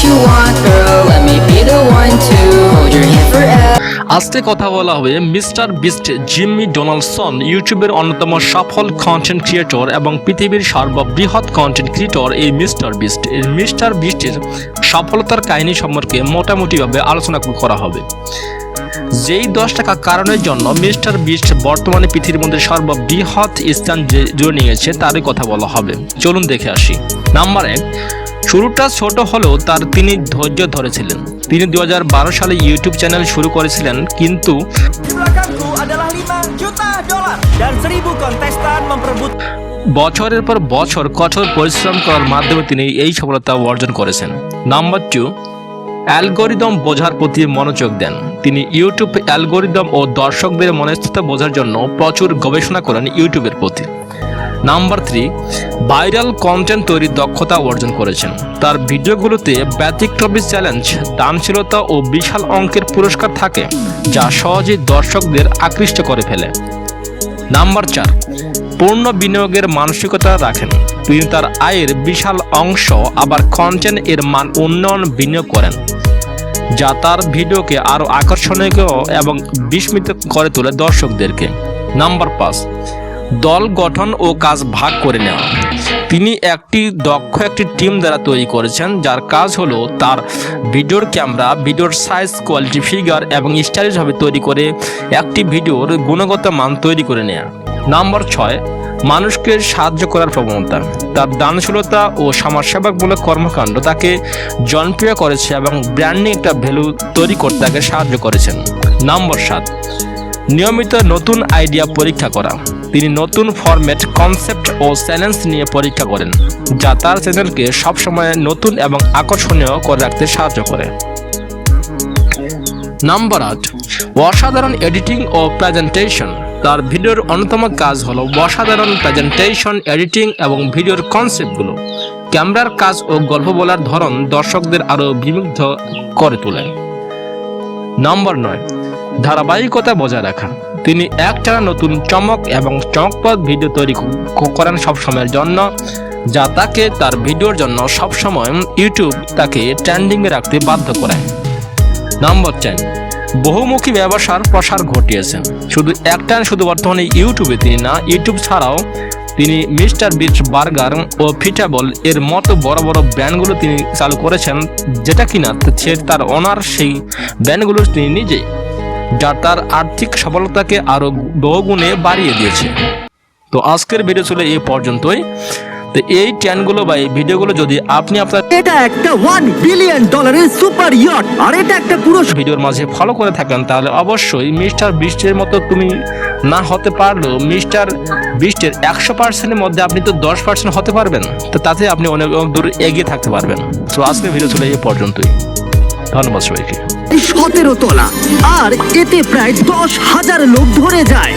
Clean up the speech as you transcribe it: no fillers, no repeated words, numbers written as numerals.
you want, girl, let me be the one to hold your hand forever. আজকে কথা বলা হবে mister beast জিম্মি ডোনাল্ডসন, ইউটিউবের অন্যতম সফল কন্টেন্ট ক্রিয়েটর এবং পৃথিবীর সর্ববৃহৎ কন্টেন্ট ক্রিয়েটর এই মিস্টার বিস্ট। এই মিস্টার বিস্টের সফলতার কাহিনী সম্পর্কে মোটামুটিভাবে আলোচনা করা হবে। যেই 10 টাকা কারণের জন্য মিস্টার বিস্ট বর্তমানে পৃথিবীর মধ্যে সর্ববৃহৎ স্থান জুড়ে নিয়েছে তারই কথা বলা হবে। চলুন দেখে আসি। নাম্বার 1, শুরুটা ছোট হলেও তিনি ধৈর্য ধরেছিলেন। তিনি 2012 সালে ইউটিউব চ্যানেল শুরু করেছিলেন, কিন্তু বছরের পর বছর কঠোর পরিশ্রম করার মাধ্যমে তিনি এই সফলতা অর্জন করেছেন। নাম্বার 2, অ্যালগোরিদম বোঝার প্রতি মনোযোগ দেন। তিনি ইউটিউব অ্যালগোরিদম ও দর্শকদের মনস্থিতি বোঝার জন্য প্রচুর গবেষণা করেন ইউটিউবের প্রতি। নাম্বার 3, ভাইরাল কন্টেন্ট তৈরির দক্ষতা অর্জন করেছেন। তার ভিডিওগুলোতে ব্যতিক্রমী চ্যালেঞ্জ, দানশীলতা ও বিশাল অঙ্কের পুরস্কার থাকে, যা সহজেই দর্শকদের আকৃষ্ট করে ফেলে। নাম্বার 4, পূর্ণ বিনিয়োগের মানসিকতা রাখেন। তিনি তার আয়ের বিশাল অংশ আবার কন্টেন্ট এর মান উন্নয়ন বিনিয়োগ করেন, যা তার ভিডিওকে আরও আকর্ষণীয় এবং বিস্মিত করে তোলে দর্শকদেরকে। নাম্বার 5, দল গঠন ও কাজ ভাগ করে নেওয়া। তিনি একটি টিম দ্বারা তৈরি করেছেন, যার কাজ হলো তার ভিডিওর ক্যামেরা, ভিডিওর সাইজ, কোয়ালিটি, ফিগার এবং স্টাইলিশভাবে তৈরি করে একটি ভিডিওর গুণগত মান তৈরি করে নেওয়া। নাম্বার 6, মানুষকে সাহায্য করার প্রবণতা। তার দানশীলতা ও সমাজসেবামূলক কর্মকাণ্ড তাকে জনপ্রিয় করেছে এবং ব্র্যান্ডিং একটা ভ্যালু তৈরি করতে তাকে সাহায্য করেছেন। নাম্বার 7, নিয়মিত নতুন আইডিয়া পরীক্ষা করা। তিনি নতুন ফরম্যাট, কনসেপ্ট ও চ্যালেঞ্জ নিয়ে পরীক্ষা করেন, যা তার চ্যানেলকে সবসময় নতুন এবং আকর্ষণীয় করে রাখতে সাহায্য করে। নাম্বার 8, অসাধারণ এডিটিং ও প্রেজেন্টেশন। তার ভিডিওর অন্যতম কাজ হলো অসাধারণ প্রেজেন্টেশন, এডিটিং এবং ভিডিওর কনসেপ্টগুলো। ক্যামেরার কাজ ও গল্প বলার ধরন দর্শকদের আরও বিমুগ্ধ করে তোলে। নাম্বার 9, ধারাবাহিকতা বজায় রাখা। তিনি একটানা নতুন চমক এবং চমকপ্রদ ভিডিও তৈরি করেন সবসময়ের জন্য, যা তাকে তার ভিডিওর জন্য সবসময় ইউটিউব তাকে ট্রেন্ডিংয়ে রাখতে বাধ্য করে। নাম্বার 10, বহুমুখী ব্যবসার প্রসার ঘটিয়েছেন। শুধু বর্তমানে ইউটিউবে তিনি না, ইউটিউব ছাড়াও তিনি মিস্টার বিস্ট বার্গার ও ফিটাবল এর মতো বড় বড় ব্র্যান্ডগুলো তিনি চালু করেছেন, যেটা কিনা তার ওনার সেই ব্র্যান্ডগুলো তিনি নিজেই, যা তার আর্থিক সফলতাকে আরও বহুগুণে বাড়িয়ে দিয়েছে। তো আজকের ভিডিও ছিল এই পর্যন্তই। তো এই চ্যানেলগুলো বা এই ভিডিওগুলো যদি আপনি আপনার এটা একটা $1 বিলিয়ন সুপার ইয়ট আর এটা একটা পুরো ভিডিওর মাঝে ফলো করে থাকেন, তাহলে অবশ্যই মিস্টার বিস্টের মতো তুমি না হতে পারলেও মিস্টার বিস্টের 100%-এর মধ্যে আপনি তো 10% হতে পারবেন। তো তাতে আপনি অনেক দূর এগিয়ে থাকতে পারবেন। তো আজকের ভিডিও ছিল এই পর্যন্তই। ধন্যবাদ সবাইকে। 17 তলা আর এতে প্রায় 10,000 লোক ধরে যায়।